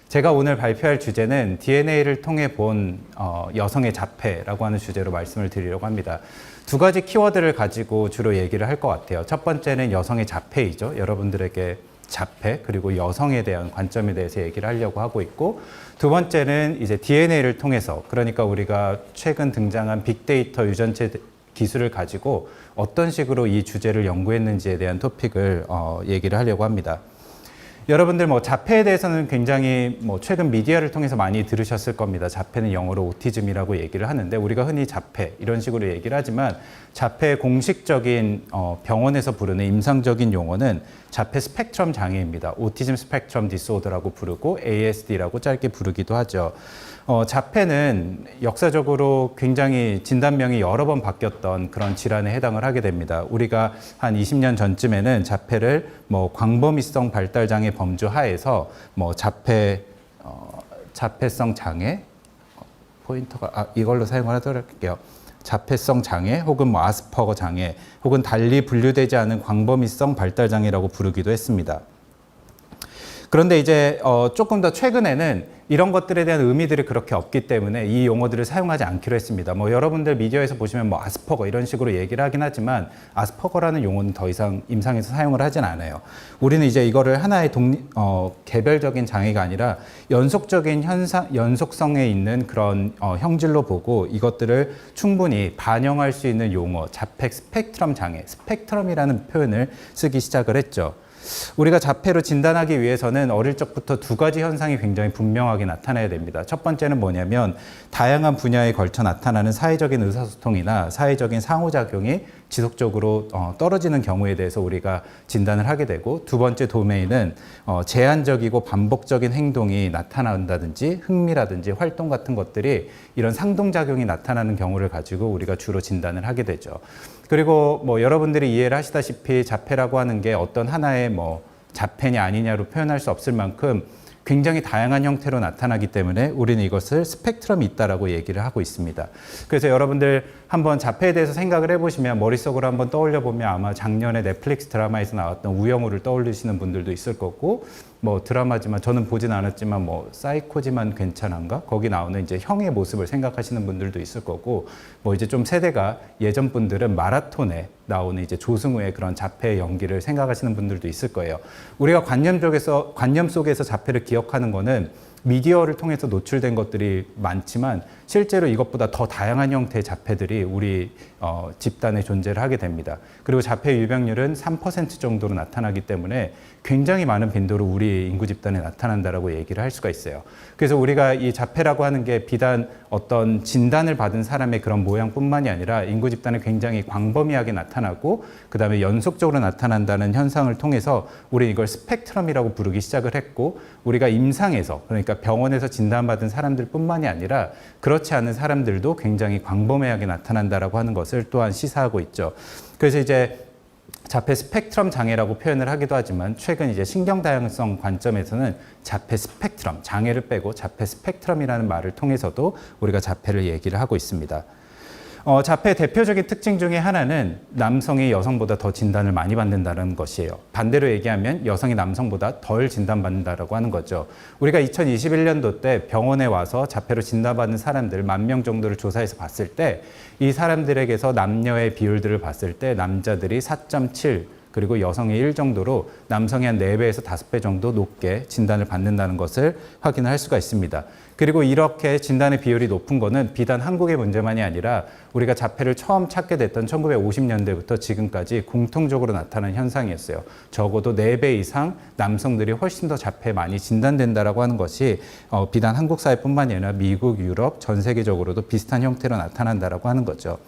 제가 오늘 발표할 주제는 DNA를 통해 본 여성의 자폐라고 하는 주제로 말씀을 드리려고 합니다. 두 가지 키워드를 가지고 주로 얘기를 할 것 같아요. 첫 번째는 여성의 자폐이죠. 여러분들에게 자폐 그리고 여성에 대한 관점에 대해서 얘기를 하려고 하고 있고, 두 번째는 이제 DNA를 통해서, 그러니까 우리가 최근 등장한 빅데이터 유전체 기술을 가지고 어떤 식으로 이 주제를 연구했는지에 대한 토픽을 얘기를 하려고 합니다. 여러분들 자폐에 대해서는 굉장히 최근 미디어를 통해서 많이 들으셨을 겁니다. 자폐는 영어로 오티즘이라고 얘기를 하는데, 우리가 흔히 자폐 이런 식으로 얘기를 하지만 자폐의 공식적인 병원에서 부르는 임상적인 용어는 자폐 스펙트럼 장애입니다. 오티즘 스펙트럼 디스오더라고 부르고 ASD라고 짧게 부르기도 하죠. 자폐는 역사적으로 굉장히 진단명이 여러 번 바뀌었던 그런 질환에 해당을 하게 됩니다. 우리가 한 20년 전쯤에는 자폐를 광범위성 발달장애 범주 하에서 자폐성 장애, 포인터가 이걸로 사용을 하도록 할게요. 자폐성 장애 혹은 아스퍼거 장애 혹은 달리 분류되지 않은 광범위성 발달장애라고 부르기도 했습니다. 그런데 이제 조금 더 최근에는 이런 것들에 대한 의미들이 그렇게 없기 때문에 이 용어들을 사용하지 않기로 했습니다. 여러분들 미디어에서 보시면 아스퍼거 이런 식으로 얘기를 하긴 하지만 아스퍼거라는 용어는 더 이상 임상에서 사용을 하진 않아요. 우리는 이제 이거를 하나의 개별적인 장애가 아니라 연속적인 연속성에 있는 그런 형질로 보고 이것들을 충분히 반영할 수 있는 용어, 자폐 스펙트럼 장애, 스펙트럼이라는 표현을 쓰기 시작을 했죠. 우리가 자폐로 진단하기 위해서는 어릴 적부터 두 가지 현상이 굉장히 분명하게 나타나야 됩니다. 첫 번째는 뭐냐면 다양한 분야에 걸쳐 나타나는 사회적인 의사소통이나 사회적인 상호작용이 지속적으로 떨어지는 경우에 대해서 우리가 진단을 하게 되고, 두 번째 도메인은 제한적이고 반복적인 행동이 나타난다든지 흥미라든지 활동 같은 것들이 이런 상동작용이 나타나는 경우를 가지고 우리가 주로 진단을 하게 되죠. 그리고 여러분들이 이해를 하시다시피 자폐라고 하는 게 어떤 하나의 자폐냐 아니냐로 표현할 수 없을 만큼 굉장히 다양한 형태로 나타나기 때문에 우리는 이것을 스펙트럼이 있다라고 얘기를 하고 있습니다. 그래서 여러분들 한번 자폐에 대해서 생각을 해보시면 머릿속으로 한번 떠올려 보면 아마 작년에 넷플릭스 드라마에서 나왔던 우영우를 떠올리시는 분들도 있을 거고, 드라마지만 저는 보진 않았지만 사이코지만 괜찮은가? 거기 나오는 이제 형의 모습을 생각하시는 분들도 있을 거고, 이제 좀 세대가 예전 분들은 마라톤에 나오는 이제 조승우의 그런 자폐의 연기를 생각하시는 분들도 있을 거예요. 우리가 관념 속에서 자폐를 기억하는 거는 미디어를 통해서 노출된 것들이 많지만 실제로 이것보다 더 다양한 형태의 자폐들이 우리 집단에 존재를 하게 됩니다. 그리고 자폐 유병률은 3% 정도로 나타나기 때문에 굉장히 많은 빈도로 우리 인구 집단에 나타난다라고 얘기를 할 수가 있어요. 그래서 우리가 이 자폐라고 하는 게 비단 어떤 진단을 받은 사람의 그런 모양뿐만이 아니라 인구 집단에 굉장히 광범위하게 나타나고 그다음에 연속적으로 나타난다는 현상을 통해서 우리 이걸 스펙트럼이라고 부르기 시작을 했고, 우리가 임상에서, 그러니까 병원에서 진단받은 사람들뿐만이 아니라 그렇지 않은 사람들도 굉장히 광범위하게 나타난다라고 하는 것을 또한 시사하고 있죠. 그래서 이제 자폐 스펙트럼 장애라고 표현을 하기도 하지만 최근 이제 신경 다양성 관점에서는 자폐 스펙트럼, 장애를 빼고 자폐 스펙트럼이라는 말을 통해서도 우리가 자폐를 얘기를 하고 있습니다. 자폐의 대표적인 특징 중에 하나는 남성이 여성보다 더 진단을 많이 받는다는 것이에요. 반대로 얘기하면 여성이 남성보다 덜 진단받는다라고 하는 거죠. 우리가 2021년도 때 병원에 와서 자폐로 진단받는 사람들 10,000명 정도를 조사해서 봤을 때 이 사람들에게서 남녀의 비율들을 봤을 때 남자들이 4.7 그리고 여성의 1 정도로 남성이 한 4배에서 5배 정도 높게 진단을 받는다는 것을 확인할 수가 있습니다. 그리고 이렇게 진단의 비율이 높은 거는 비단 한국의 문제만이 아니라 우리가 자폐를 처음 찾게 됐던 1950년대부터 지금까지 공통적으로 나타난 현상이었어요. 적어도 4배 이상 남성들이 훨씬 더 자폐에 많이 진단된다라고 하는 것이 비단 한국 사회뿐만이 아니라 미국, 유럽, 전 세계적으로도 비슷한 형태로 나타난다라고 하는 거죠.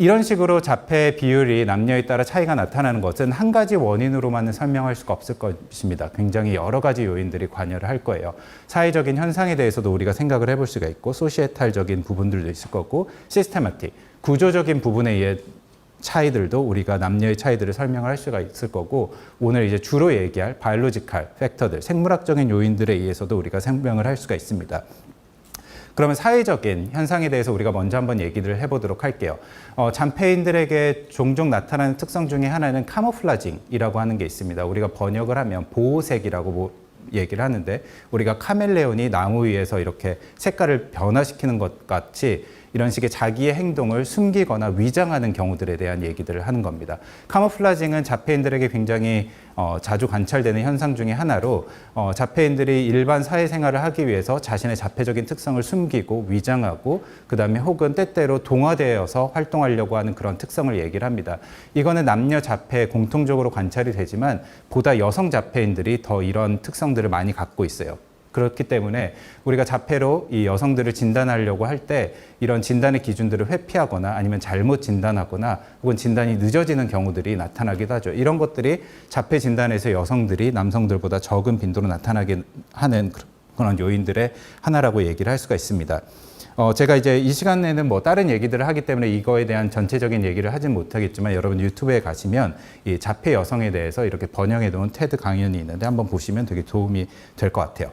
이런 식으로 자폐 비율이 남녀에 따라 차이가 나타나는 것은 한 가지 원인으로만은 설명할 수가 없을 것입니다. 굉장히 여러 가지 요인들이 관여를 할 거예요. 사회적인 현상에 대해서도 우리가 생각을 해볼 수가 있고, 소시에탈적인 부분들도 있을 거고, 시스테마틱, 구조적인 부분에 의해 차이들도 우리가 남녀의 차이들을 설명을 할 수가 있을 거고, 오늘 이제 주로 얘기할 바이올로지컬 팩터들, 생물학적인 요인들에 의해서도 우리가 설명을 할 수가 있습니다. 그러면 사회적인 현상에 대해서 우리가 먼저 한번 얘기를 해보도록 할게요. 장애인들에게 종종 나타나는 특성 중에 하나는 카모플라징이라고 하는 게 있습니다. 우리가 번역을 하면 보호색이라고 얘기를 하는데 우리가 카멜레온이 나무 위에서 이렇게 색깔을 변화시키는 것 같이 이런 식의 자기의 행동을 숨기거나 위장하는 경우들에 대한 얘기들을 하는 겁니다. 카모플라징은 자폐인들에게 굉장히 자주 관찰되는 현상 중에 하나로 자폐인들이 일반 사회생활을 하기 위해서 자신의 자폐적인 특성을 숨기고 위장하고 그다음에 혹은 때때로 동화되어서 활동하려고 하는 그런 특성을 얘기를 합니다. 이거는 남녀 자폐 공통적으로 관찰이 되지만 보다 여성 자폐인들이 더 이런 특성들을 많이 갖고 있어요. 그렇기 때문에 우리가 자폐로 이 여성들을 진단하려고 할 때 이런 진단의 기준들을 회피하거나 아니면 잘못 진단하거나 혹은 진단이 늦어지는 경우들이 나타나기도 하죠. 이런 것들이 자폐 진단에서 여성들이 남성들보다 적은 빈도로 나타나게 하는 그런 요인들의 하나라고 얘기를 할 수가 있습니다. 제가 이제 이 시간에는 뭐 다른 얘기들을 하기 때문에 이거에 대한 전체적인 얘기를 하진 못하겠지만 여러분 유튜브에 가시면 이 자폐 여성에 대해서 이렇게 번역해 놓은 테드 강연이 있는데 한번 보시면 되게 도움이 될 것 같아요.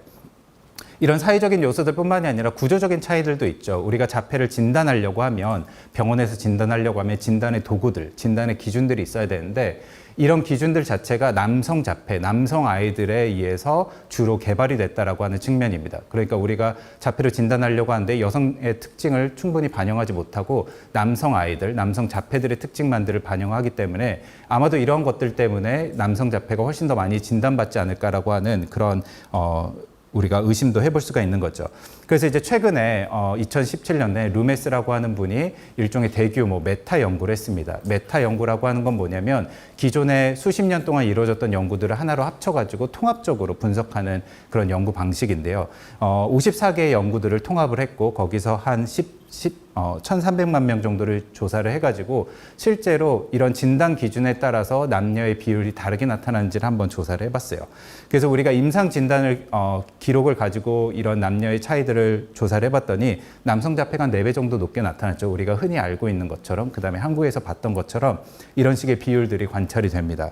이런 사회적인 요소들뿐만이 아니라 구조적인 차이들도 있죠. 우리가 자폐를 진단하려고 하면 병원에서 진단하려고 하면 진단의 도구들, 진단의 기준들이 있어야 되는데 이런 기준들 자체가 남성 자폐, 남성 아이들에 의해서 주로 개발이 됐다라고 하는 측면입니다. 그러니까 우리가 자폐를 진단하려고 하는데 여성의 특징을 충분히 반영하지 못하고 남성 아이들, 남성 자폐들의 특징만들을 반영하기 때문에 아마도 이런 것들 때문에 남성 자폐가 훨씬 더 많이 진단받지 않을까라고 하는 그런 우리가 의심도 해볼 수가 있는 거죠. 그래서 이제 최근에 2017년에 루메스라고 하는 분이 일종의 대규모 메타 연구를 했습니다. 메타 연구라고 하는 건 뭐냐면 기존에 수십 년 동안 이루어졌던 연구들을 하나로 합쳐가지고 통합적으로 분석하는 그런 연구 방식인데요. 54개의 연구들을 통합을 했고 거기서 한 1,300만 명 정도를 조사를 해가지고 실제로 이런 진단 기준에 따라서 남녀의 비율이 다르게 나타나는지를 한번 조사를 해봤어요. 그래서 우리가 임상 진단을 기록을 가지고 이런 남녀의 차이들을 조사를 해봤더니 남성 자폐가 4배 정도 높게 나타났죠. 우리가 흔히 알고 있는 것처럼 그다음에 한국에서 봤던 것처럼 이런 식의 비율들이 관찰이 됩니다.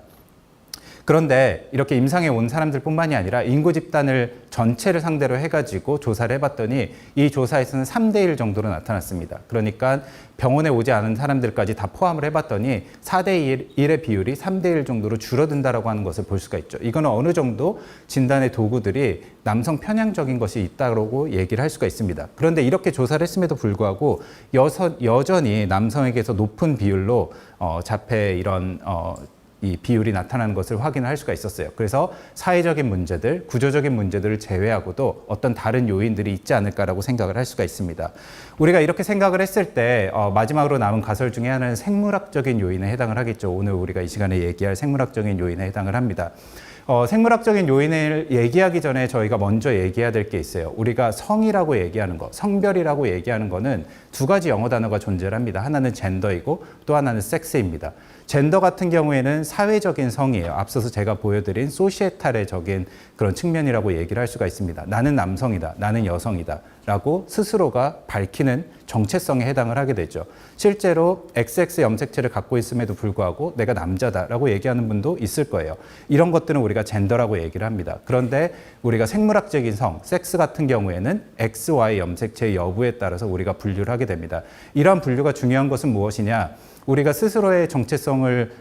그런데 이렇게 임상에 온 사람들뿐만이 아니라 인구 집단을 전체를 상대로 해가지고 조사를 해봤더니 이 조사에서는 3대1 정도로 나타났습니다. 그러니까 병원에 오지 않은 사람들까지 다 포함을 해봤더니 4대1의 비율이 3대1 정도로 줄어든다라고 하는 것을 볼 수가 있죠. 이거는 어느 정도 진단의 도구들이 남성 편향적인 것이 있다고 얘기를 할 수가 있습니다. 그런데 이렇게 조사를 했음에도 불구하고 여전히 남성에게서 높은 비율로 자폐 이런 이 비율이 나타나는 것을 확인할 수가 있었어요. 그래서 사회적인 문제들, 구조적인 문제들을 제외하고도 어떤 다른 요인들이 있지 않을까라고 생각을 할 수가 있습니다. 우리가 이렇게 생각을 했을 때 마지막으로 남은 가설 중에 하나는 생물학적인 요인에 해당을 하겠죠. 오늘 우리가 이 시간에 얘기할 생물학적인 요인에 해당을 합니다. 생물학적인 요인을 얘기하기 전에 저희가 먼저 얘기해야 될 게 있어요. 우리가 성이라고 얘기하는 거, 성별이라고 얘기하는 거는 두 가지 영어 단어가 존재를 합니다. 하나는 젠더이고 또 하나는 섹스입니다. 젠더 같은 경우에는 사회적인 성이에요. 앞서서 제가 보여드린 소시에탈의적인 그런 측면이라고 얘기를 할 수가 있습니다. 나는 남성이다, 나는 여성이다 라고 스스로가 밝히는 정체성에 해당을 하게 되죠. 실제로 XX 염색체를 갖고 있음에도 불구하고 내가 남자다라고 얘기하는 분도 있을 거예요. 이런 것들은 우리가 젠더라고 얘기를 합니다. 그런데 우리가 생물학적인 성, 섹스 같은 경우에는 XY 염색체의 여부에 따라서 우리가 분류를 하게 됩니다. 이러한 분류가 중요한 것은 무엇이냐? 우리가 스스로의 정체성을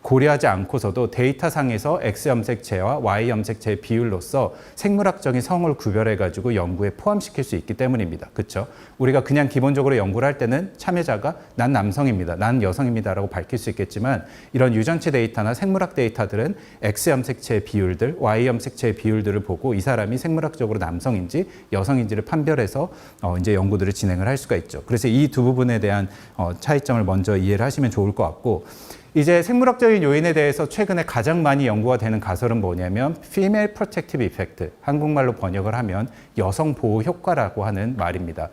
고려하지 않고서도 데이터상에서 X 염색체와 Y 염색체의 비율로서 생물학적인 성을 구별해가지고 연구에 포함시킬 수 있기 때문입니다. 그렇죠? 우리가 그냥 기본적으로 연구를 할 때는 참여자가 난 남성입니다, 난 여성입니다라고 밝힐 수 있겠지만 이런 유전체 데이터나 생물학 데이터들은 X 염색체의 비율들, Y 염색체의 비율들을 보고 이 사람이 생물학적으로 남성인지 여성인지를 판별해서 이제 연구들을 진행을 할 수가 있죠. 그래서 이 두 부분에 대한 차이점을 먼저 이해를 하시면 좋을 것 같고 이제 생물학적인 요인에 대해서 최근에 가장 많이 연구가 되는 가설은 뭐냐면 Female Protective Effect, 한국말로 번역을 하면 여성 보호 효과라고 하는 말입니다.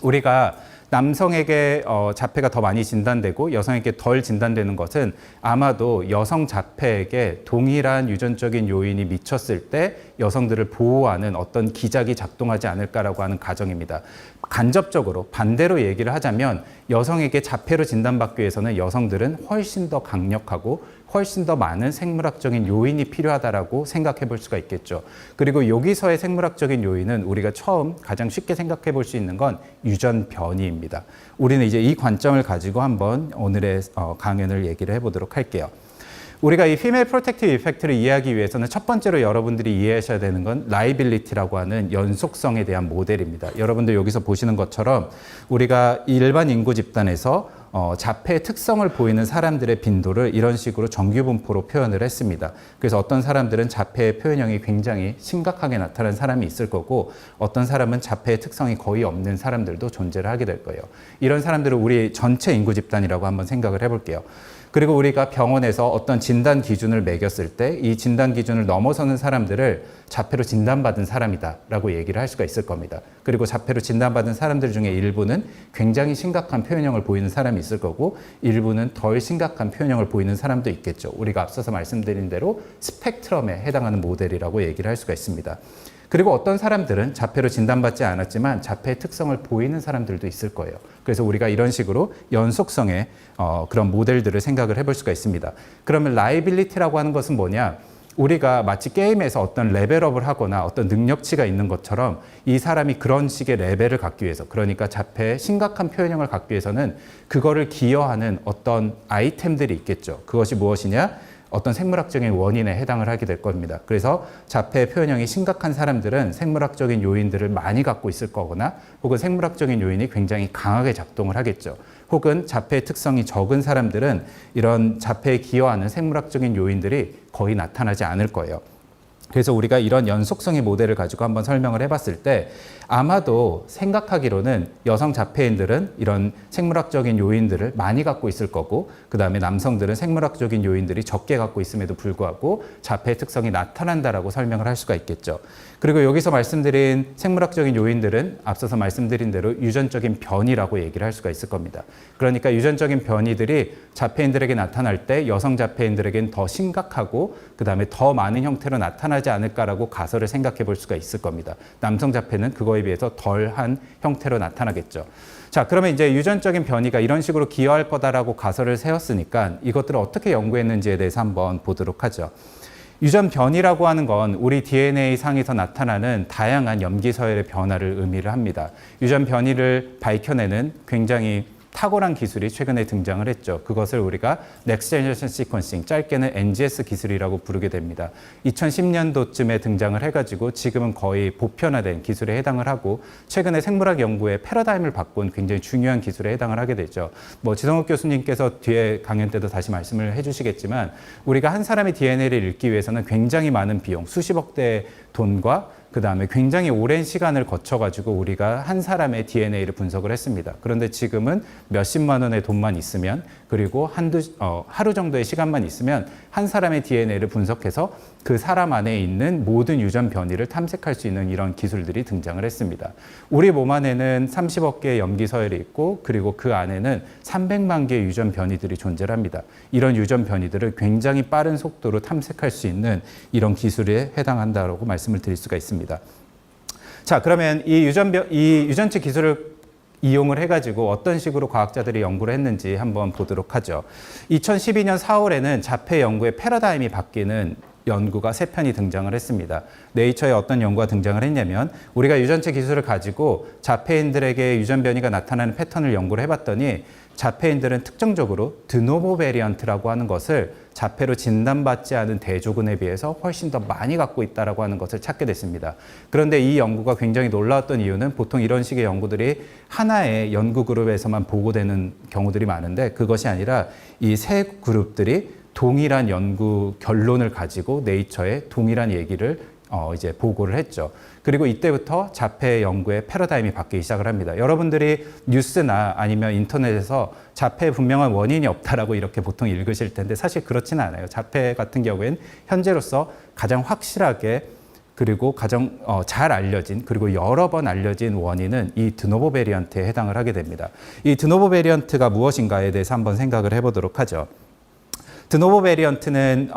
우리가 남성에게 자폐가 더 많이 진단되고 여성에게 덜 진단되는 것은 아마도 여성 자폐에게 동일한 유전적인 요인이 미쳤을 때 여성들을 보호하는 어떤 기작이 작동하지 않을까라고 하는 가정입니다. 간접적으로 반대로 얘기를 하자면 여성에게 자폐로 진단받기 위해서는 여성들은 훨씬 더 강력하고 훨씬 더 많은 생물학적인 요인이 필요하다라고 생각해 볼 수가 있겠죠. 그리고 여기서의 생물학적인 요인은 우리가 처음 가장 쉽게 생각해 볼 수 있는 건 유전 변이입니다. 우리는 이제 이 관점을 가지고 한번 오늘의 강연을 얘기를 해보도록 할게요. 우리가 이 피메일 프로텍티브 이펙트를 이해하기 위해서는 첫 번째로 여러분들이 이해하셔야 되는 건 라이빌리티라고 하는 연속성에 대한 모델입니다. 여러분들 여기서 보시는 것처럼 우리가 일반 인구 집단에서 자폐의 특성을 보이는 사람들의 빈도를 이런 식으로 정규분포로 표현을 했습니다. 그래서 어떤 사람들은 자폐의 표현형이 굉장히 심각하게 나타나는 사람이 있을 거고 어떤 사람은 자폐의 특성이 거의 없는 사람들도 존재를 하게 될 거예요. 이런 사람들을 우리 전체 인구 집단이라고 한번 생각을 해볼게요. 그리고 우리가 병원에서 어떤 진단 기준을 매겼을 때 이 진단 기준을 넘어서는 사람들을 자폐로 진단받은 사람이다라고 얘기를 할 수가 있을 겁니다. 그리고 자폐로 진단받은 사람들 중에 일부는 굉장히 심각한 표현형을 보이는 사람이 있을 거고 일부는 덜 심각한 표현형을 보이는 사람도 있겠죠. 우리가 앞서서 말씀드린 대로 스펙트럼에 해당하는 모델이라고 얘기를 할 수가 있습니다. 그리고 어떤 사람들은 자폐로 진단받지 않았지만 자폐의 특성을 보이는 사람들도 있을 거예요. 그래서 우리가 이런 식으로 연속성의 그런 모델들을 생각을 해볼 수가 있습니다. 그러면 라이빌리티라고 하는 것은 뭐냐? 우리가 마치 게임에서 어떤 레벨업을 하거나 어떤 능력치가 있는 것처럼 이 사람이 그런 식의 레벨을 갖기 위해서, 그러니까 자폐의 심각한 표현형을 갖기 위해서는 그거를 기여하는 어떤 아이템들이 있겠죠. 그것이 무엇이냐? 어떤 생물학적인 원인에 해당을 하게 될 겁니다. 그래서 자폐 표현형이 심각한 사람들은 생물학적인 요인들을 많이 갖고 있을 거거나 혹은 생물학적인 요인이 굉장히 강하게 작동을 하겠죠. 혹은 자폐의 특성이 적은 사람들은 이런 자폐에 기여하는 생물학적인 요인들이 거의 나타나지 않을 거예요. 그래서 우리가 이런 연속성의 모델을 가지고 한번 설명을 해봤을 때 아마도 생각하기로는 여성 자폐인들은 이런 생물학적인 요인들을 많이 갖고 있을 거고 그 다음에 남성들은 생물학적인 요인들이 적게 갖고 있음에도 불구하고 자폐의 특성이 나타난다라고 설명을 할 수가 있겠죠. 그리고 여기서 말씀드린 생물학적인 요인들은 앞서서 말씀드린 대로 유전적인 변이라고 얘기를 할 수가 있을 겁니다. 그러니까 유전적인 변이들이 자폐인들에게 나타날 때 여성 자폐인들에게는 더 심각하고 그 다음에 더 많은 형태로 나타나지 않을까라고 가설을 생각해 볼 수가 있을 겁니다. 남성 자폐는 그거에 비해서 덜한 형태로 나타나겠죠. 자, 그러면 이제 유전적인 변이가 이런 식으로 기여할 거다라고 가설을 세웠으니까 이것들을 어떻게 연구했는지에 대해서 한번 보도록 하죠. 유전 변이라고 하는 건 우리 DNA 상에서 나타나는 다양한 염기 서열의 변화를 의미를 합니다. 유전 변이를 밝혀내는 굉장히 탁월한 기술이 최근에 등장을 했죠. 그것을 우리가 Next Generation Sequencing, 짧게는 NGS 기술이라고 부르게 됩니다. 2010년도쯤에 등장을 해가지고 지금은 거의 보편화된 기술에 해당을 하고 최근에 생물학 연구의 패러다임을 바꾼 굉장히 중요한 기술에 해당을 하게 되죠. 지성욱 교수님께서 뒤에 강연 때도 다시 말씀을 해주시겠지만 우리가 한 사람의 DNA를 읽기 위해서는 굉장히 많은 비용, 수십억 대의 돈과 그 다음에 굉장히 오랜 시간을 거쳐가지고 우리가 한 사람의 DNA를 분석을 했습니다. 그런데 지금은 몇십만 원의 돈만 있으면 그리고 하루 정도의 시간만 있으면 한 사람의 DNA를 분석해서 그 사람 안에 있는 모든 유전 변이를 탐색할 수 있는 이런 기술들이 등장을 했습니다. 우리 몸 안에는 30억 개의 염기 서열이 있고 그리고 그 안에는 300만 개의 유전 변이들이 존재를 합니다. 이런 유전 변이들을 굉장히 빠른 속도로 탐색할 수 있는 이런 기술에 해당한다고 말씀을 드릴 수가 있습니다. 자, 그러면 이 유전체 기술을 이용을 해가지고 어떤 식으로 과학자들이 연구를 했는지 한번 보도록 하죠. 2012년 4월에는 자폐 연구의 패러다임이 바뀌는 연구가 3편이 등장을 했습니다. 네이처에 어떤 연구가 등장을 했냐면 우리가 유전체 기술을 가지고 자폐인들에게 유전 변이가 나타나는 패턴을 연구를 해봤더니 자폐인들은 특정적으로 드노보 베리언트라고 하는 것을 자폐로 진단받지 않은 대조군에 비해서 훨씬 더 많이 갖고 있다고 하는 것을 찾게 됐습니다. 그런데 이 연구가 굉장히 놀라웠던 이유는 보통 이런 식의 연구들이 하나의 연구 그룹에서만 보고되는 경우들이 많은데 그것이 아니라 이 세 그룹들이 동일한 연구 결론을 가지고 네이처에 동일한 얘기를 이제 보고를 했죠. 그리고 이때부터 자폐 연구의 패러다임이 바뀌기 시작을 합니다. 여러분들이 뉴스나 아니면 인터넷에서 자폐의 분명한 원인이 없다라고 이렇게 보통 읽으실 텐데 사실 그렇지는 않아요. 자폐 같은 경우에는 현재로서 가장 확실하게 그리고 가장 잘 알려진 그리고 여러 번 알려진 원인은 이 드노보 베리언트에 해당을 하게 됩니다. 이 드노보 베리언트가 무엇인가에 대해서 한번 생각을 해보도록 하죠. 드노보 베리언트는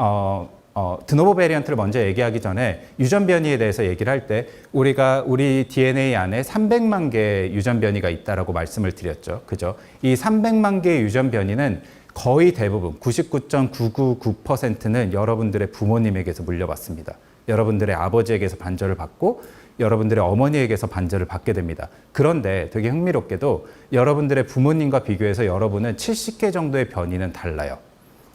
드노보 베리언트를 먼저 얘기하기 전에 유전 변이에 대해서 얘기를 할 때 우리가 우리 DNA 안에 300만 개의 유전 변이가 있다라고 말씀을 드렸죠. 그죠? 이 300만 개의 유전 변이는 거의 대부분 99.999%는 여러분들의 부모님에게서 물려받습니다. 여러분들의 아버지에게서 반절을 받고 여러분들의 어머니에게서 반절을 받게 됩니다. 그런데 되게 흥미롭게도 여러분들의 부모님과 비교해서 여러분은 70개 정도의 변이는 달라요.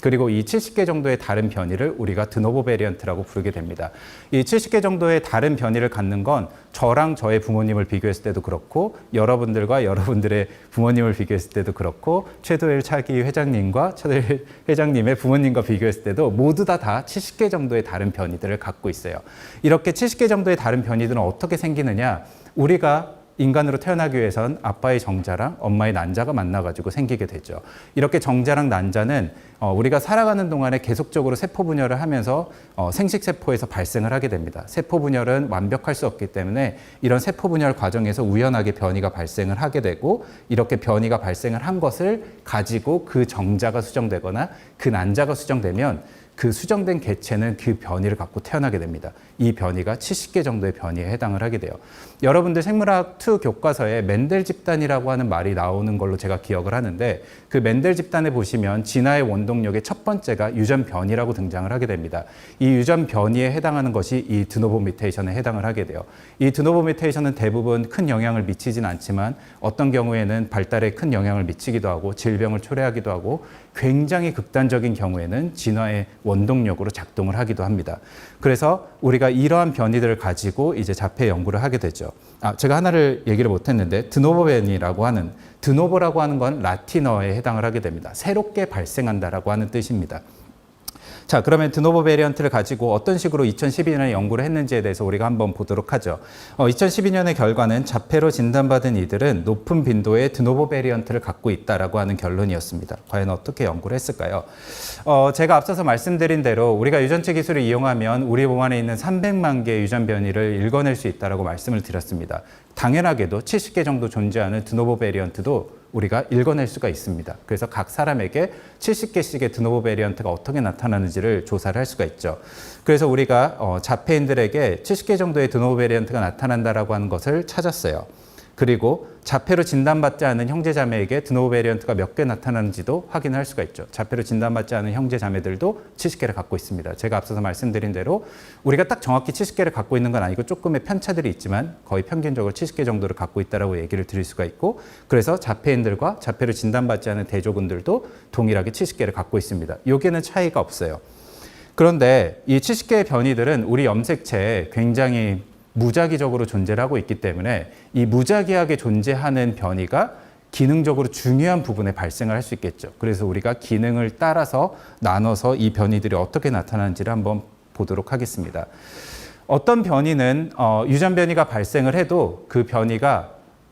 그리고 이 70개 정도의 다른 변이를 우리가 드노보 베리언트라고 부르게 됩니다. 이 70개 정도의 다른 변이를 갖는 건 저랑 저의 부모님을 비교했을 때도 그렇고 여러분들과 여러분들의 부모님을 비교했을 때도 그렇고 최도일 차기 회장님과 최도일 회장님의 부모님과 비교했을 때도 모두 다 70개 정도의 다른 변이들을 갖고 있어요. 이렇게 70개 정도의 다른 변이들은 어떻게 생기느냐? 우리가 인간으로 태어나기 위해선 아빠의 정자랑 엄마의 난자가 만나가지고 생기게 되죠. 이렇게 정자랑 난자는 우리가 살아가는 동안에 계속적으로 세포 분열을 하면서 생식세포에서 발생을 하게 됩니다. 세포 분열은 완벽할 수 없기 때문에 이런 세포 분열 과정에서 우연하게 변이가 발생을 하게 되고 이렇게 변이가 발생을 한 것을 가지고 그 정자가 수정되거나 그 난자가 수정되면 그 수정된 개체는 그 변이를 갖고 태어나게 됩니다. 이 변이가 70개 정도의 변이에 해당을 하게 돼요. 여러분들 생물학 2 교과서에 멘델 집단이라고 하는 말이 나오는 걸로 제가 기억을 하는데 그 멘델 집단에 보시면 진화의 원동력의 첫 번째가 유전 변이라고 등장을 하게 됩니다. 이 유전 변이에 해당하는 것이 이 드노보 뮤테이션에 해당을 하게 돼요. 이 드노보 뮤테이션은 대부분 큰 영향을 미치진 않지만 어떤 경우에는 발달에 큰 영향을 미치기도 하고 질병을 초래하기도 하고 굉장히 극단적인 경우에는 진화의 원동력으로 작동을 하기도 합니다. 그래서 우리가 이러한 변이들을 가지고 이제 자폐 연구를 하게 되죠. 제가 하나를 얘기를 못했는데 드노보 변이라고 하는 드노보라고 하는 건 라틴어에 해당을 하게 됩니다. 새롭게 발생한다라고 하는 뜻입니다. 자, 그러면 드노보 베리언트를 가지고 어떤 식으로 2012년에 연구를 했는지에 대해서 우리가 한번 보도록 하죠. 2012년의 결과는 자폐로 진단받은 이들은 높은 빈도의 드노보 베리언트를 갖고 있다라고 하는 결론이었습니다. 과연 어떻게 연구를 했을까요? 제가 앞서서 말씀드린 대로 우리가 유전체 기술을 이용하면 우리 몸 안에 있는 300만 개의 유전 변이를 읽어낼 수 있다라고 말씀을 드렸습니다. 당연하게도 70개 정도 존재하는 드노보 베리언트도 우리가 읽어낼 수가 있습니다. 그래서 각 사람에게 70개씩의 드노보 베리언트가 어떻게 나타나는지를 조사를 할 수가 있죠. 그래서 우리가 자폐인들에게 70개 정도의 드노보 베리언트가 나타난다라고 하는 것을 찾았어요. 그리고 자폐로 진단받지 않은 형제자매에게 드노보 베리언트가 몇 개 나타나는지도 확인할 수가 있죠. 자폐로 진단받지 않은 형제자매들도 70개를 갖고 있습니다. 제가 앞서서 말씀드린 대로 우리가 딱 정확히 70개를 갖고 있는 건 아니고 조금의 편차들이 있지만 거의 평균적으로 70개 정도를 갖고 있다라고 얘기를 드릴 수가 있고 그래서 자폐인들과 자폐로 진단받지 않은 대조군들도 동일하게 70개를 갖고 있습니다. 여기에는 차이가 없어요. 그런데 이 70개의 변이들은 우리 염색체에 굉장히 무작위적으로 존재를 하고 있기 때문에 이 무작위하게 존재하는 변이가 기능적으로 중요한 부분에 발생을 할 수 있겠죠. 그래서 우리가 기능을 따라서 나눠서 이 변이들이 어떻게 나타나는지를 한번 보도록 하겠습니다. 어떤 변이는 유전 변이가 발생을 해도 그 변이가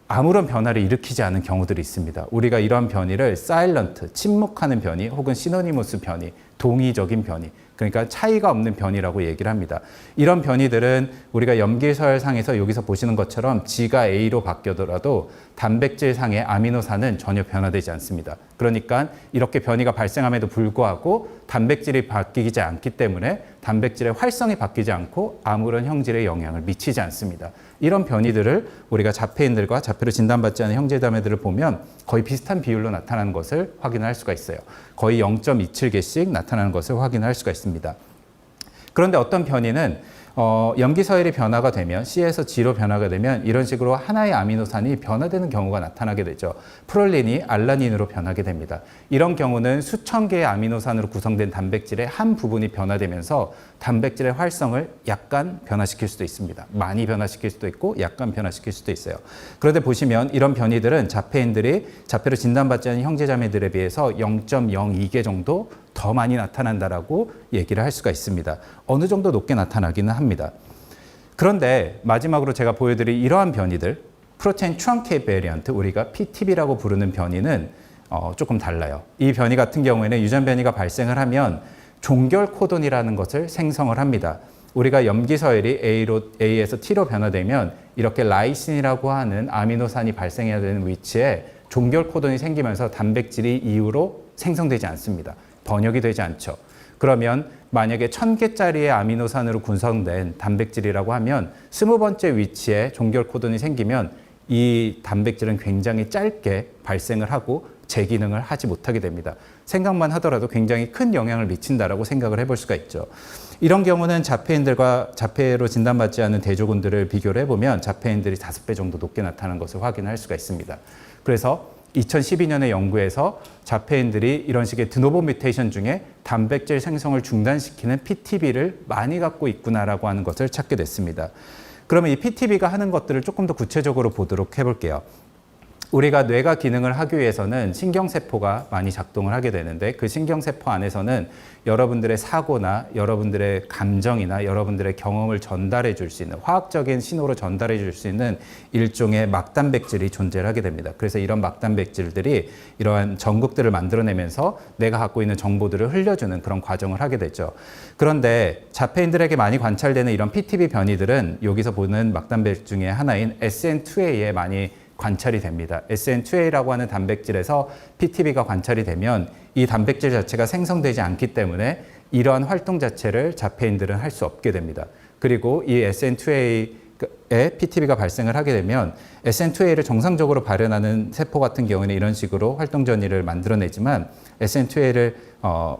아무런 변화를 일으키지 않은 경우들이 있습니다. 우리가 이러한 변이를 사일런트, 침묵하는 변이 혹은 시노니머스 변이, 동의적인 변이, 그러니까 차이가 없는 변이라고 얘기를 합니다. 이런 변이들은 우리가 염기서열상에서 여기서 보시는 것처럼 G가 A로 바뀌더라도 단백질상의 아미노산은 전혀 변화되지 않습니다. 그러니까 이렇게 변이가 발생함에도 불구하고 단백질이 바뀌지 않기 때문에 단백질의 활성이 바뀌지 않고 아무런 형질에 영향을 미치지 않습니다. 이런 변이들을 우리가 자폐인들과 자폐로 진단받지 않은 형제자매들을 보면 거의 비슷한 비율로 나타나는 것을 확인할 수가 있어요. 거의 0.27개씩 나타나는 것을 확인할 수가 있습니다. 그런데 어떤 변이는 염기서열이 변화가 되면 C에서 G로 변화가 되면 이런 식으로 하나의 아미노산이 변화되는 경우가 나타나게 되죠. 프롤린이 알라닌으로 변하게 됩니다. 이런 경우는 수천 개의 아미노산으로 구성된 단백질의 한 부분이 변화되면서 단백질의 활성을 약간 변화시킬 수도 있습니다. 많이 변화시킬 수도 있고 약간 변화시킬 수도 있어요. 그런데 보시면 이런 변이들은 자폐인들이 자폐로 진단받지 않은 형제자매들에 비해서 0.02개 정도 더 많이 나타난다라고 얘기를 할 수가 있습니다. 어느 정도 높게 나타나기는 합니다. 그런데 마지막으로 제가 보여드릴 이러한 변이들, 프로테인 트렁케이트 베리언트, 우리가 PTB라고 부르는 변이는 조금 달라요. 이 변이 같은 경우에는 유전 변이가 발생을 하면 종결 코돈이라는 것을 생성을 합니다. 우리가 염기서열이 A에서 T로 변화되면 이렇게 라이신이라고 하는 아미노산이 발생해야 되는 위치에 종결 코돈이 생기면서 단백질이 이후로 생성되지 않습니다. 번역이 되지 않죠. 그러면 만약에 1000개짜리의 아미노산으로 구성된 단백질이라고 하면 20번째 위치에 종결 코돈이 생기면 이 단백질은 굉장히 짧게 발생을 하고 재기능을 하지 못하게 됩니다. 생각만 하더라도 굉장히 큰 영향을 미친다라고 생각을 해볼 수가 있죠. 이런 경우는 자폐인들과 자폐로 진단받지 않은 대조군들을 비교를 해보면 자폐인들이 5배 정도 높게 나타나는 것을 확인할 수가 있습니다. 그래서 2012년에 연구에서 자폐인들이 이런 식의 드노보 뮤테이션 중에 단백질 생성을 중단시키는 PTB를 많이 갖고 있구나라고 하는 것을 찾게 됐습니다. 그러면 이 PTB가 하는 것들을 조금 더 구체적으로 보도록 해볼게요. 우리가 뇌가 기능을 하기 위해서는 신경세포가 많이 작동을 하게 되는데 그 신경세포 안에서는 여러분들의 사고나 여러분들의 감정이나 여러분들의 경험을 전달해 줄 수 있는 화학적인 신호로 전달해 줄 수 있는 일종의 막단백질이 존재를 하게 됩니다. 그래서 이런 막단백질들이 이러한 전극들을 만들어내면서 내가 갖고 있는 정보들을 흘려주는 그런 과정을 하게 되죠. 그런데 자폐인들에게 많이 관찰되는 이런 PTB 변이들은 여기서 보는 막단백질 중에 하나인 SN2A에 많이 관찰이 됩니다. SN2A라고 하는 단백질에서 PTB가 관찰이 되면 이 단백질 자체가 생성되지 않기 때문에 이러한 활동 자체를 자폐인들은 할 수 없게 됩니다. 그리고 이 SN2A에 PTB가 발생을 하게 되면 SN2A를 정상적으로 발현하는 세포 같은 경우는 이런 식으로 활동 전이를 만들어내지만 SN2A를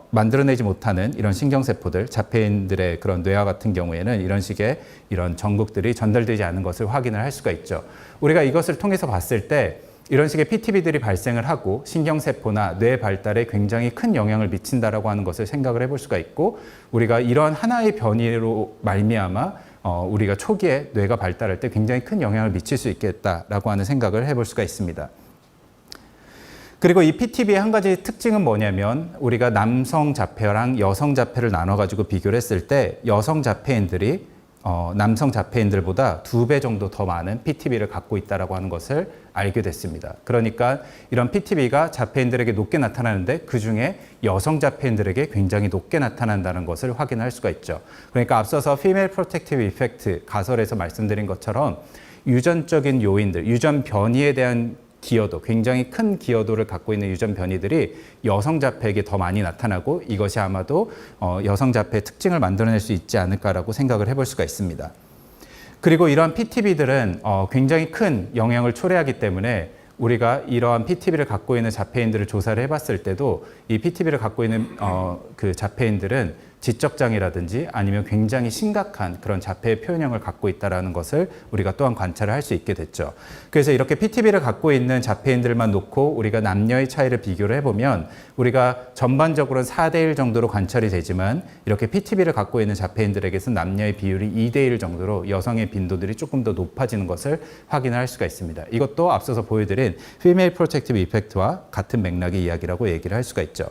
만들어내지 못하는 이런 신경세포들, 자폐인들의 그런 뇌와 같은 경우에는 이런 식의 이런 전극들이 전달되지 않는 것을 확인을 할 수가 있죠. 우리가 이것을 통해서 봤을 때 이런 식의 PTB들이 발생을 하고 신경세포나 뇌 발달에 굉장히 큰 영향을 미친다라고 하는 것을 생각을 해볼 수가 있고 우리가 이런 하나의 변이로 말미암아 우리가 초기에 뇌가 발달할 때 굉장히 큰 영향을 미칠 수 있겠다라고 하는 생각을 해볼 수가 있습니다. 그리고 이 PTB의 한 가지 특징은 뭐냐면 우리가 남성 자폐랑 여성 자폐를 나눠가지고 비교를 했을 때 여성 자폐인들이 남성 자폐인들보다 2배 정도 더 많은 PTB를 갖고 있다라고 하는 것을 알게 됐습니다. 그러니까 이런 PTB가 자폐인들에게 높게 나타나는데 그중에 여성 자폐인들에게 굉장히 높게 나타난다는 것을 확인할 수가 있죠. 그러니까 앞서서 Female Protective Effect 가설에서 말씀드린 것처럼 유전적인 요인들, 유전 변이에 대한 기여도, 굉장히 큰 기여도를 갖고 있는 유전 변이들이 여성 자폐에게 더 많이 나타나고 이것이 아마도 여성 자폐의 특징을 만들어낼 수 있지 않을까라고 생각을 해볼 수가 있습니다. 그리고 이러한 PTB들은 굉장히 큰 영향을 초래하기 때문에 우리가 이러한 PTB를 갖고 있는 자폐인들을 조사를 해봤을 때도 이 PTB를 갖고 있는 그 자폐인들은 지적장애라든지 아니면 굉장히 심각한 그런 자폐의 표현형을 갖고 있다는 것을 우리가 또한 관찰을 할 수 있게 됐죠. 그래서 이렇게 PTB를 갖고 있는 자폐인들만 놓고 우리가 남녀의 차이를 비교를 해보면 우리가 전반적으로는 4대1 정도로 관찰이 되지만 이렇게 PTB를 갖고 있는 자폐인들에게서는 남녀의 비율이 2대1 정도로 여성의 빈도들이 조금 더 높아지는 것을 확인할 수가 있습니다. 이것도 앞서서 보여드린 Female Protective Effect와 같은 맥락의 이야기라고 얘기를 할 수가 있죠.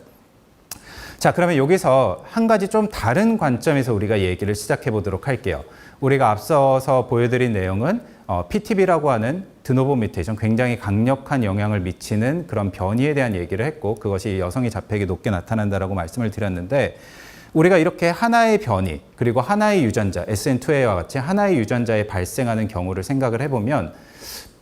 자, 그러면 여기서 한 가지 좀 다른 관점에서 우리가 얘기를 시작해 보도록 할게요. 우리가 앞서서 보여드린 내용은 PTB라고 하는 드노보 뮤테이션, 굉장히 강력한 영향을 미치는 그런 변이에 대한 얘기를 했고 그것이 여성의 자폐에게 높게 나타난다라고 말씀을 드렸는데 우리가 이렇게 하나의 변이 그리고 하나의 유전자, SN2A와 같이 하나의 유전자에 발생하는 경우를 생각을 해보면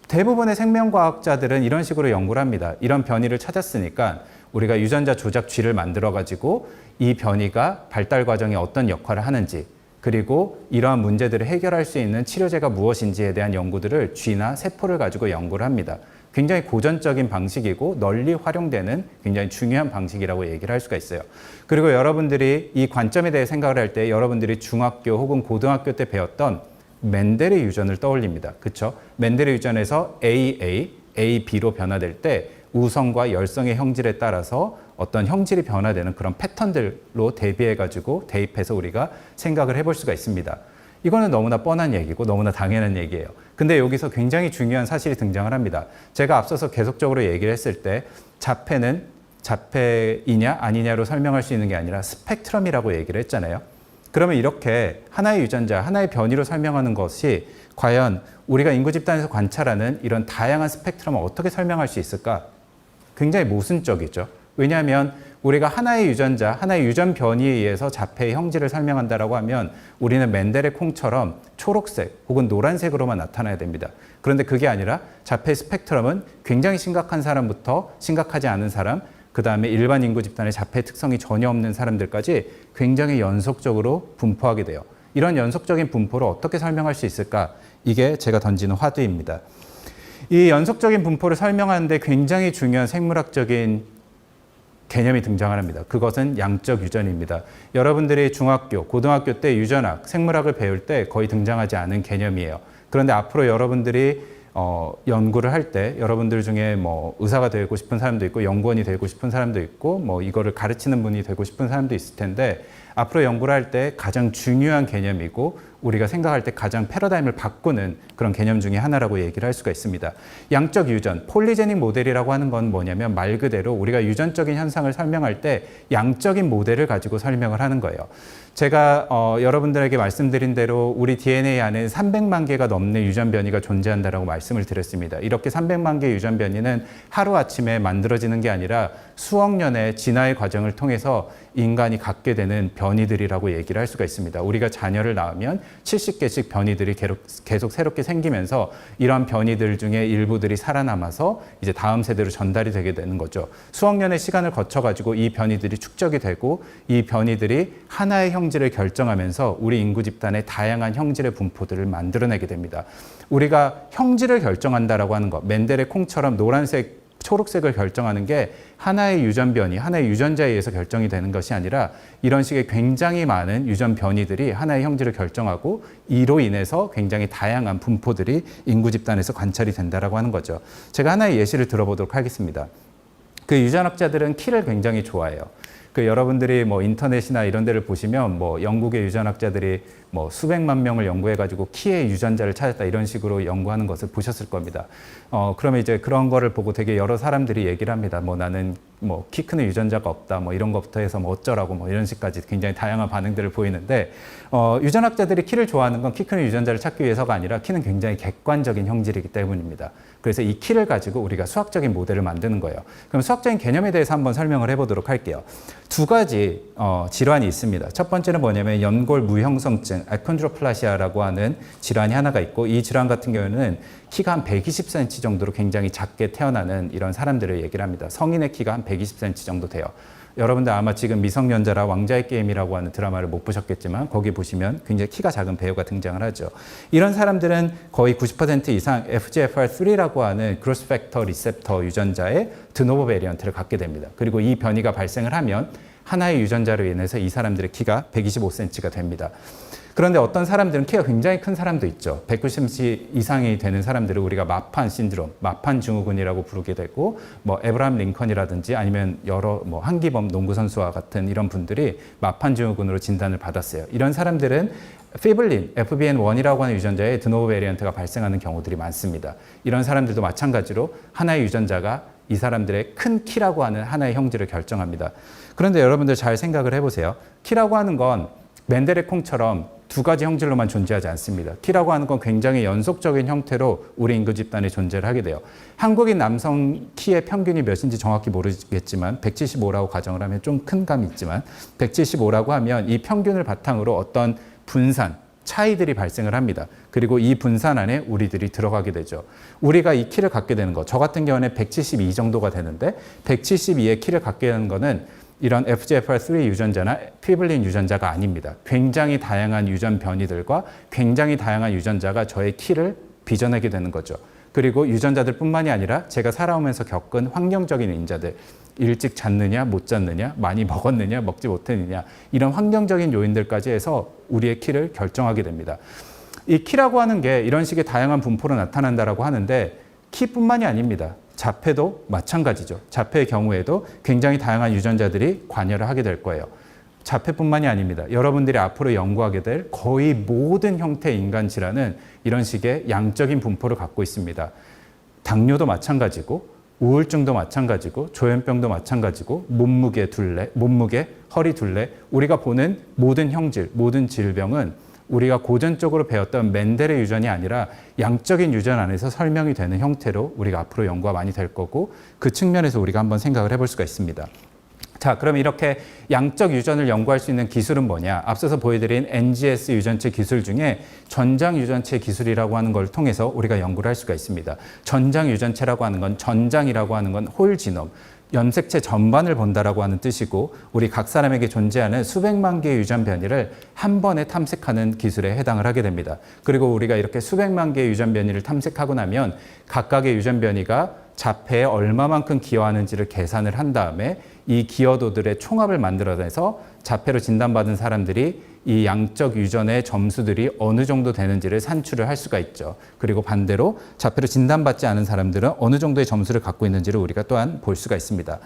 대부분의 생명과학자들은 이런 식으로 연구를 합니다. 이런 변이를 찾았으니까 우리가 유전자 조작 쥐를 만들어가지고 이 변이가 발달 과정에 어떤 역할을 하는지 그리고 이러한 문제들을 해결할 수 있는 치료제가 무엇인지에 대한 연구들을 쥐나 세포를 가지고 연구를 합니다. 굉장히 고전적인 방식이고 널리 활용되는 굉장히 중요한 방식이라고 얘기를 할 수가 있어요. 그리고 여러분들이 이 관점에 대해 생각을 할 때 여러분들이 중학교 혹은 고등학교 때 배웠던 멘델의 유전을 떠올립니다. 그렇죠? 멘델의 유전에서 AA, AB로 변화될 때 우성과 열성의 형질에 따라서 어떤 형질이 변화되는 그런 패턴들로 대비해가지고 대입해서 우리가 생각을 해볼 수가 있습니다. 이거는 너무나 뻔한 얘기고 너무나 당연한 얘기예요. 근데 여기서 굉장히 중요한 사실이 등장을 합니다. 제가 앞서서 계속적으로 얘기를 했을 때 자폐는 자폐이냐 아니냐로 설명할 수 있는 게 아니라 스펙트럼이라고 얘기를 했잖아요. 그러면 이렇게 하나의 유전자, 하나의 변이로 설명하는 것이 과연 우리가 인구 집단에서 관찰하는 이런 다양한 스펙트럼을 어떻게 설명할 수 있을까? 굉장히 모순적이죠. 왜냐하면 우리가 하나의 유전자, 하나의 유전 변이에 의해서 자폐의 형질을 설명한다라고 하면 우리는 멘델의 콩처럼 초록색 혹은 노란색으로만 나타나야 됩니다. 그런데 그게 아니라 자폐 스펙트럼은 굉장히 심각한 사람부터 심각하지 않은 사람, 그 다음에 일반 인구 집단의 자폐 특성이 전혀 없는 사람들까지 굉장히 연속적으로 분포하게 돼요. 이런 연속적인 분포를 어떻게 설명할 수 있을까? 이게 제가 던지는 화두입니다. 이 연속적인 분포를 설명하는데 굉장히 중요한 생물학적인 개념이 등장을 합니다. 그것은 양적 유전입니다. 여러분들이 중학교, 고등학교 때 유전학, 생물학을 배울 때 거의 등장하지 않은 개념이에요. 그런데 앞으로 여러분들이 연구를 할 때 여러분들 중에 뭐 의사가 되고 싶은 사람도 있고 연구원이 되고 싶은 사람도 있고 뭐 이거를 가르치는 분이 되고 싶은 사람도 있을 텐데 앞으로 연구를 할 때 가장 중요한 개념이고 우리가 생각할 때 가장 패러다임을 바꾸는 그런 개념 중에 하나라고 얘기를 할 수가 있습니다. 양적 유전, 폴리제닉 모델이라고 하는 건 뭐냐면 말 그대로 우리가 유전적인 현상을 설명할 때 양적인 모델을 가지고 설명을 하는 거예요. 제가 여러분들에게 말씀드린 대로 우리 DNA 안에 300만 개가 넘는 유전 변이가 존재한다라고 말씀을 드렸습니다. 이렇게 300만 개의 유전 변이는 하루아침에 만들어지는 게 아니라 수억 년의 진화의 과정을 통해서 인간이 갖게 되는 변이들이라고 얘기를 할 수가 있습니다. 우리가 자녀를 낳으면 70개씩 변이들이 계속 새롭게 생기면서 이러한 변이들 중에 일부들이 살아남아서 이제 다음 세대로 전달이 되게 되는 거죠. 수억 년의 시간을 거쳐가지고 이 변이들이 축적이 되고 이 변이들이 하나의 형질을 결정하면서 우리 인구 집단의 다양한 형질의 분포들을 만들어내게 됩니다. 우리가 형질을 결정한다라고 하는 것, 맨델의 콩처럼 노란색, 초록색을 결정하는 게 하나의 유전 변이, 하나의 유전자에 의해서 결정이 되는 것이 아니라 이런 식의 굉장히 많은 유전 변이들이 하나의 형질을 결정하고 이로 인해서 굉장히 다양한 분포들이 인구 집단에서 관찰이 된다라고 하는 거죠. 제가 하나의 예시를 들어보도록 하겠습니다. 그 유전학자들은 키를 굉장히 좋아해요. 여러분들이 뭐 인터넷이나 이런 데를 보시면 뭐 영국의 유전학자들이 뭐 수백만 명을 연구해가지고 키의 유전자를 찾았다 이런 식으로 연구하는 것을 보셨을 겁니다. 그러면 이제 그런 거를 보고 되게 여러 사람들이 얘기를 합니다. 뭐 나는 뭐 키 크는 유전자가 없다, 뭐 이런 것부터 해서 뭐 어쩌라고 뭐 이런 식까지 굉장히 다양한 반응들을 보이는데 유전학자들이 키를 좋아하는 건 키 크는 유전자를 찾기 위해서가 아니라 키는 굉장히 객관적인 형질이기 때문입니다. 그래서 이 키를 가지고 우리가 수학적인 모델을 만드는 거예요. 그럼 수학적인 개념에 대해서 한번 설명을 해보도록 할게요. 두 가지 질환이 있습니다. 첫 번째는 뭐냐면 연골 무형성증, 아콘드로플라시아라고 하는 질환이 하나가 있고 이 질환 같은 경우는 키가 한 120cm 정도로 굉장히 작게 태어나는 이런 사람들을 얘기를 합니다. 성인의 키가 한 120cm 정도 돼요. 여러분들 아마 지금 미성년자라 왕자의 게임이라고 하는 드라마를 못 보셨겠지만 거기 보시면 굉장히 키가 작은 배우가 등장을 하죠. 이런 사람들은 거의 90% 이상 FGFR3라고 하는 그로스 팩터 리셉터 유전자의 드노보 베리언트를 갖게 됩니다. 그리고 이 변이가 발생을 하면 하나의 유전자로 인해서 이 사람들의 키가 125cm가 됩니다. 그런데 어떤 사람들은 키가 굉장히 큰 사람도 있죠. 190cm 이상이 되는 사람들을 우리가 마판 신드롬, 마판 증후군이라고 부르게 되고, 뭐 에브라함 링컨이라든지 아니면 여러 뭐 한기범 농구 선수와 같은 이런 분들이 마판 증후군으로 진단을 받았어요. 이런 사람들은 피블린, FBN1이라고 하는 유전자의 드노보 베리언트가 발생하는 경우들이 많습니다. 이런 사람들도 마찬가지로 하나의 유전자가 이 사람들의 큰 키라고 하는 하나의 형질을 결정합니다. 그런데 여러분들 잘 생각을 해보세요. 키라고 하는 건 맨델의 콩처럼 두 가지 형질로만 존재하지 않습니다. 키라고 하는 건 굉장히 연속적인 형태로 우리 인구 집단에 존재를 하게 돼요. 한국인 남성 키의 평균이 몇인지 정확히 모르겠지만 175라고 가정을 하면 좀 큰 감이 있지만 175라고 하면 이 평균을 바탕으로 어떤 분산, 차이들이 발생을 합니다. 그리고 이 분산 안에 우리들이 들어가게 되죠. 우리가 이 키를 갖게 되는 거, 저 같은 경우는 172 정도가 되는데 172의 키를 갖게 되는 거는 이런 FGFR3 유전자나 피블린 유전자가 아닙니다. 굉장히 다양한 유전 변이들과 굉장히 다양한 유전자가 저의 키를 빚어내게 되는 거죠. 그리고 유전자들 뿐만이 아니라 제가 살아오면서 겪은 환경적인 인자들, 일찍 잤느냐, 못 잤느냐, 많이 먹었느냐, 먹지 못했느냐, 이런 환경적인 요인들까지 해서 우리의 키를 결정하게 됩니다. 이 키라고 하는 게 이런 식의 다양한 분포로 나타난다라고 하는데 키뿐만이 아닙니다. 자폐도 마찬가지죠. 자폐의 경우에도 굉장히 다양한 유전자들이 관여를 하게 될 거예요. 자폐뿐만이 아닙니다. 여러분들이 앞으로 연구하게 될 거의 모든 형태의 인간 질환은 이런 식의 양적인 분포를 갖고 있습니다. 당뇨도 마찬가지고 우울증도 마찬가지고 조현병도 마찬가지고 몸무게 둘레, 허리 둘레, 우리가 보는 모든 형질, 모든 질병은 우리가 고전적으로 배웠던 맨델의 유전이 아니라 양적인 유전 안에서 설명이 되는 형태로 우리가 앞으로 연구가 많이 될 거고 그 측면에서 우리가 한번 생각을 해볼 수가 있습니다. 자, 그럼 이렇게 양적 유전을 연구할 수 있는 기술은 뭐냐? 앞서서 보여드린 NGS 유전체 기술 중에 전장 유전체 기술이라고 하는 걸 통해서 우리가 연구를 할 수가 있습니다. 전장 유전체라고 하는 건 전장이라고 하는 건 홀 지놈, 염색체 전반을 본다라고 하는 뜻이고 우리 각 사람에게 존재하는 수백만 개의 유전 변이를 한 번에 탐색하는 기술에 해당을 하게 됩니다. 그리고 우리가 이렇게 수백만 개의 유전 변이를 탐색하고 나면 각각의 유전 변이가 자폐에 얼마만큼 기여하는지를 계산을 한 다음에 이 기여도들의 총합을 만들어내서 자폐로 진단받은 사람들이 이 양적 유전의 점수들이 어느 정도 되는지를 산출을 할 수가 있죠. 그리고 반대로 자폐로 진단받지 않은 사람들은 어느 정도의 점수를 갖고 있는지를 우리가 또한 볼 수가 있습니다.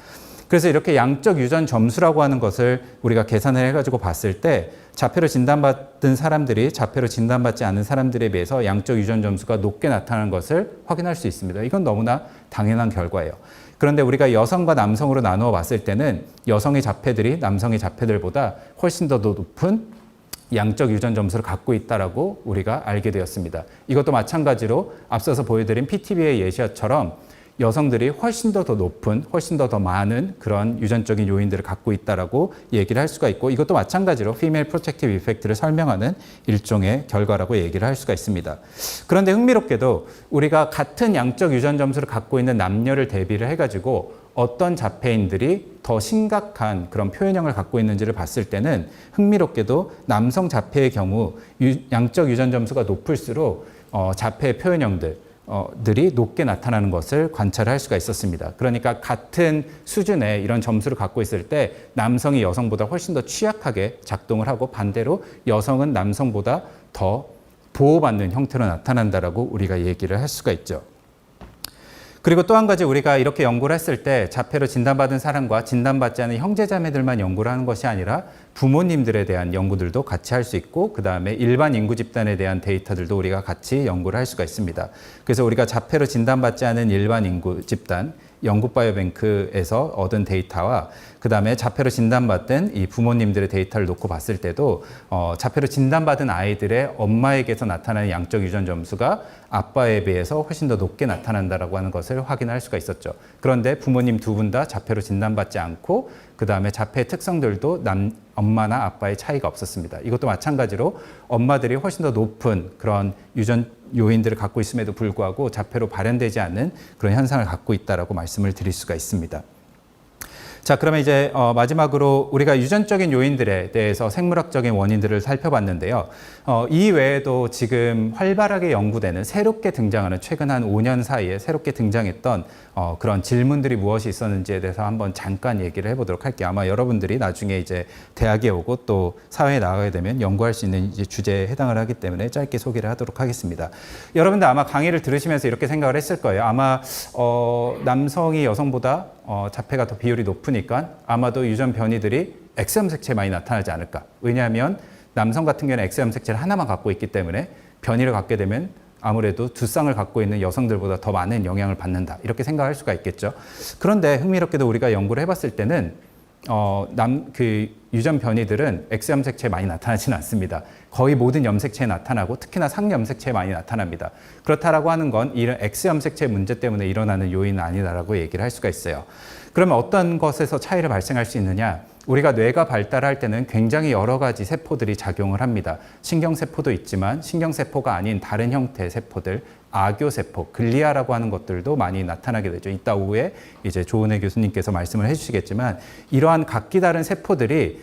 그래서 이렇게 양적 유전 점수라고 하는 것을 우리가 계산을 해가지고 봤을 때 자폐로 진단받은 사람들이 자폐로 진단받지 않은 사람들에 비해서 양적 유전 점수가 높게 나타나는 것을 확인할 수 있습니다. 이건 너무나 당연한 결과예요. 그런데 우리가 여성과 남성으로 나누어 봤을 때는 여성의 자폐들이 남성의 자폐들보다 훨씬 더 높은 양적 유전 점수를 갖고 있다라고 우리가 알게 되었습니다. 이것도 마찬가지로 앞서서 보여드린 PTB의 예시처럼 여성들이 훨씬 더 높은, 훨씬 더 많은 그런 유전적인 요인들을 갖고 있다라고 얘기를 할 수가 있고, 이것도 마찬가지로 Female Protective Effect를 설명하는 일종의 결과라고 얘기를 할 수가 있습니다. 그런데 흥미롭게도 우리가 같은 양적 유전 점수를 갖고 있는 남녀를 대비를 해가지고 어떤 자폐인들이 더 심각한 그런 표현형을 갖고 있는지를 봤을 때는 흥미롭게도 남성 자폐의 경우 양적 유전 점수가 높을수록 자폐의 표현형들 들이 높게 나타나는 것을 관찰할 수가 있었습니다. 그러니까 같은 수준의 이런 점수를 갖고 있을 때 남성이 여성보다 훨씬 더 취약하게 작동을 하고, 반대로 여성은 남성보다 더 보호받는 형태로 나타난다라고 우리가 얘기를 할 수가 있죠. 그리고 또 한 가지, 우리가 이렇게 연구를 했을 때 자폐로 진단받은 사람과 진단받지 않은 형제자매들만 연구를 하는 것이 아니라 부모님들에 대한 연구들도 같이 할 수 있고, 그 다음에 일반 인구 집단에 대한 데이터들도 우리가 같이 연구를 할 수가 있습니다. 그래서 우리가 자폐로 진단받지 않은 일반 인구 집단 영국바이오뱅크에서 얻은 데이터와 그 다음에 자폐로 진단받은 이 부모님들의 데이터를 놓고 봤을 때도 자폐로 진단받은 아이들의 엄마에게서 나타나는 양적 유전 점수가 아빠에 비해서 훨씬 더 높게 나타난다라고 하는 것을 확인할 수가 있었죠. 그런데 부모님 두 분 다 자폐로 진단받지 않고, 그 다음에 자폐의 특성들도 엄마나 아빠의 차이가 없었습니다. 이것도 마찬가지로 엄마들이 훨씬 더 높은 그런 유전 요인들을 갖고 있음에도 불구하고 자폐로 발현되지 않는 그런 현상을 갖고 있다라고 말씀을 드릴 수가 있습니다. 자, 그러면 이제 마지막으로 우리가 유전적인 요인들에 대해서 생물학적인 원인들을 살펴봤는데요. 이 외에도 지금 활발하게 연구되는, 새롭게 등장하는, 최근 한 5년 사이에 새롭게 등장했던 그런 질문들이 무엇이 있었는지에 대해서 한번 잠깐 얘기를 해보도록 할게요. 아마 여러분들이 나중에 이제 대학에 오고 또 사회에 나가게 되면 연구할 수 있는 이제 주제에 해당을 하기 때문에 짧게 소개를 하도록 하겠습니다. 여러분들 아마 강의를 들으시면서 이렇게 생각을 했을 거예요. 아마 남성이 여성보다 자폐가 더 비율이 높으니까 아마도 유전 변이들이 X염색체에 많이 나타나지 않을까. 왜냐하면 남성 같은 경우는 X염색체를 하나만 갖고 있기 때문에 변이를 갖게 되면 아무래도 두 쌍을 갖고 있는 여성들보다 더 많은 영향을 받는다, 이렇게 생각할 수가 있겠죠. 그런데 흥미롭게도 우리가 연구를 해봤을 때는 유전 변이들은 X염색체에 많이 나타나지는 않습니다. 거의 모든 염색체에 나타나고 특히나 상염색체에 많이 나타납니다. 그렇다라고 하는 건 이런 X염색체 문제 때문에 일어나는 요인은 아니다라고 얘기를 할 수가 있어요. 그러면 어떤 것에서 차이를 발생할 수 있느냐? 우리가 뇌가 발달할 때는 굉장히 여러 가지 세포들이 작용을 합니다. 신경세포도 있지만 신경세포가 아닌 다른 형태의 세포들, 아교세포, 글리아라고 하는 것들도 많이 나타나게 되죠. 이따 오후에 이제 조은혜 교수님께서 말씀을 해주시겠지만, 이러한 각기 다른 세포들이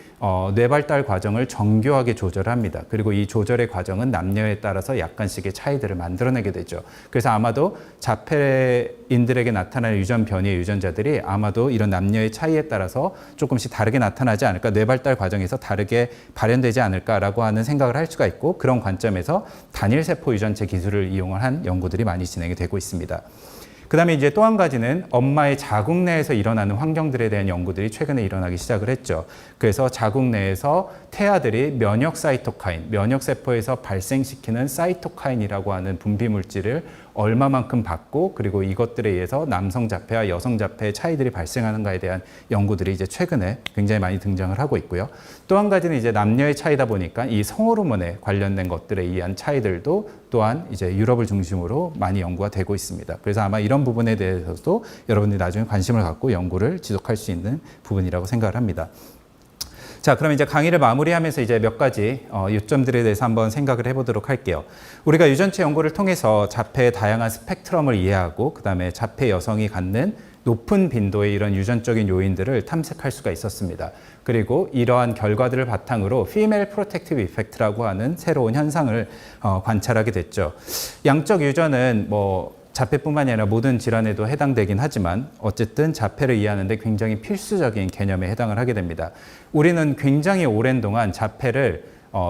뇌발달 과정을 정교하게 조절합니다. 그리고 이 조절의 과정은 남녀에 따라서 약간씩의 차이들을 만들어내게 되죠. 그래서 아마도 자폐인들에게 나타나는 유전 변이의 유전자들이 아마도 이런 남녀의 차이에 따라서 조금씩 다르게 나타나지 않을까, 뇌발달 과정에서 다르게 발현되지 않을까라고 하는 생각을 할 수가 있고, 그런 관점에서 단일세포 유전체 기술을 이용한 연구들이 많이 진행이 되고 있습니다. 그 다음에 이제 또 한 가지는 엄마의 자궁 내에서 일어나는 환경들에 대한 연구들이 최근에 일어나기 시작을 했죠. 그래서 자궁 내에서 태아들이 면역 사이토카인, 면역세포에서 발생시키는 사이토카인이라고 하는 분비 물질을 얼마만큼 받고, 그리고 이것들에 의해서 남성 자폐와 여성 자폐의 차이들이 발생하는가에 대한 연구들이 이제 최근에 굉장히 많이 등장을 하고 있고요. 또 한 가지는 이제 남녀의 차이다 보니까 이 성호르몬에 관련된 것들에 의한 차이들도 또한 이제 유럽을 중심으로 많이 연구가 되고 있습니다. 그래서 아마 이런 부분에 대해서도 여러분들이 나중에 관심을 갖고 연구를 지속할 수 있는 부분이라고 생각을 합니다. 자, 그럼 이제 강의를 마무리하면서 이제 몇 가지 요점들에 대해서 한번 생각을 해보도록 할게요. 우리가 유전체 연구를 통해서 자폐의 다양한 스펙트럼을 이해하고, 그 다음에 자폐 여성이 갖는 높은 빈도의 이런 유전적인 요인들을 탐색할 수가 있었습니다. 그리고 이러한 결과들을 바탕으로 Female Protective Effect라고 하는 새로운 현상을 관찰하게 됐죠. 양적 유전은 자폐뿐만이 아니라 모든 질환에도 해당되긴 하지만 어쨌든 자폐를 이해하는 데 굉장히 필수적인 개념에 해당을 하게 됩니다. 우리는 굉장히 오랜 동안 자폐를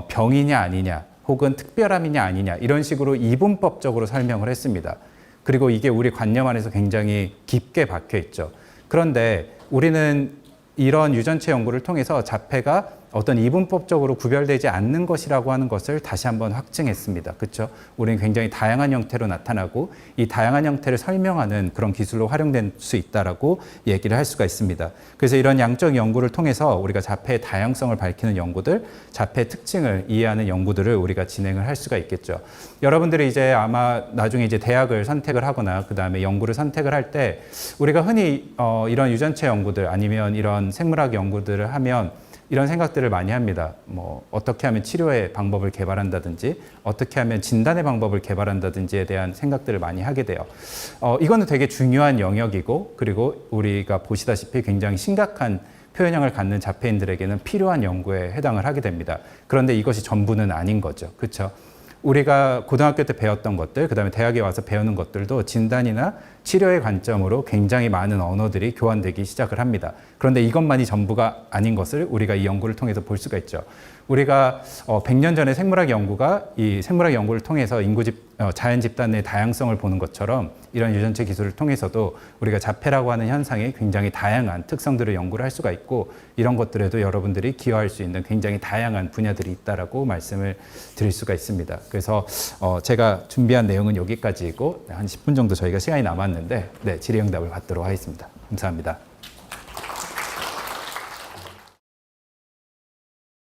병이냐 아니냐 혹은 특별함이냐 아니냐 이런 식으로 이분법적으로 설명을 했습니다. 그리고 이게 우리 관념 안에서 굉장히 깊게 박혀 있죠. 그런데 우리는 이런 유전체 연구를 통해서 자폐가 어떤 이분법적으로 구별되지 않는 것이라고 하는 것을 다시 한번 확증했습니다. 그렇죠? 우리는 굉장히 다양한 형태로 나타나고 이 다양한 형태를 설명하는 그런 기술로 활용될 수 있다라고 얘기를 할 수가 있습니다. 그래서 이런 양적 연구를 통해서 우리가 자폐의 다양성을 밝히는 연구들, 자폐의 특징을 이해하는 연구들을 우리가 진행을 할 수가 있겠죠. 여러분들이 이제 아마 나중에 이제 대학을 선택을 하거나 그 다음에 연구를 선택을 할 때 우리가 흔히 이런 유전체 연구들 아니면 이런 생물학 연구들을 하면 이런 생각들을 많이 합니다. 뭐 어떻게 하면 치료의 방법을 개발한다든지 어떻게 하면 진단의 방법을 개발한다든지에 대한 생각들을 많이 하게 돼요. 이거는 되게 중요한 영역이고 그리고 우리가 보시다시피 굉장히 심각한 표현형을 갖는 자폐인들에게는 필요한 연구에 해당을 하게 됩니다. 그런데 이것이 전부는 아닌 거죠. 그렇죠? 우리가 고등학교 때 배웠던 것들, 그 다음에 대학에 와서 배우는 것들도 진단이나 치료의 관점으로 굉장히 많은 언어들이 교환되기 시작을 합니다. 그런데 이것만이 전부가 아닌 것을 우리가 이 연구를 통해서 볼 수가 있죠. 우리가 100년 전에 생물학 연구가 이 생물학 연구를 통해서 자연 집단의 다양성을 보는 것처럼 이런 유전체 기술을 통해서도 우리가 자폐라고 하는 현상의 굉장히 다양한 특성들을 연구를 할 수가 있고 이런 것들에도 여러분들이 기여할 수 있는 굉장히 다양한 분야들이 있다라고 말씀을 드릴 수가 있습니다. 그래서 제가 준비한 내용은 여기까지이고 한 10분 정도 저희가 시간이 남았는데 질의응답을 받도록 하겠습니다. 감사합니다.